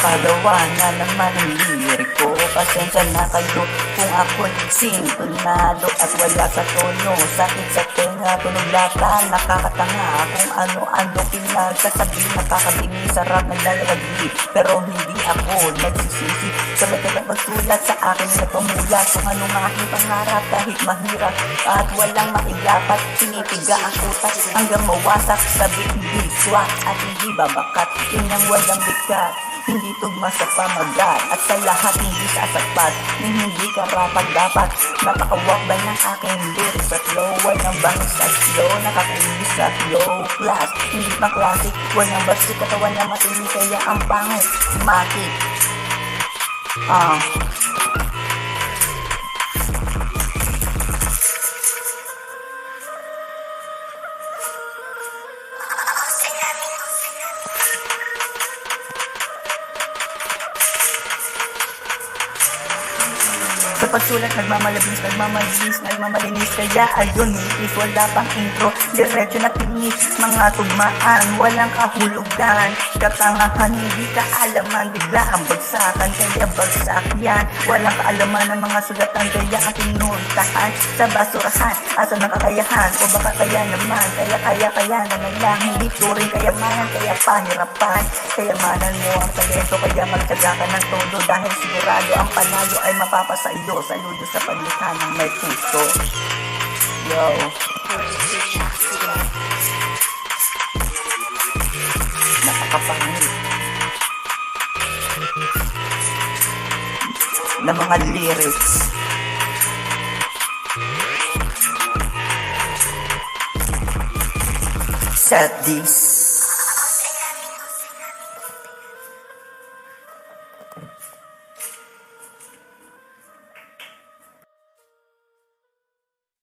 Napapagawa na naman ang liriko. Pasensya na kayo kung ako'y sintonado at wala sa tono. Sakit sa tenga, tunog lata, nakakatanga. Kung ano-ano pinagsasabi, nakakabingi, sarap naglalagay. Pero hindi ako nagsisisi. Sabay ka magsulat sa akin na pamulat. Kung anong aking pangarap kahit mahirap at walang makilapat, pinipiga ang utak hanggang mawasak sa hindi swak at hindi babakat. Yun ang walang bigat, hindi tugma sa pamagat at sa lahat hindi sasapat ng hindi karapat dapat. Napakawak ba ng aking lyrics at flow? Walang bangis at slow, nakakainis at low class. Hindi pa classic, walang basi, katawan na matindi kaya ang pangit matik. Sa pagsulat, nagmamalinis, kaya ayun, is wala pang intro, diretso na finish, mga tugmaan, walang kahulugan, katangahan, hindi kaalaman, bigla ang bagsakan, kaya bagsak yan, walang kaalaman ng mga sulatan, kaya ang pinuntahan sa basurahan, asa nakakayahan, o baka kaya naman, kaya naman lang, hindi turing kayamanan, kaya pahirapan, kayamanan mo ang talento, kaya magtyaga ka ng todo, dahil sigurado ang panalo ay mapapasaiyo. Saludo sa paglikha ng may puso. Yo. Nakakapangit na mga lyrics. Set this.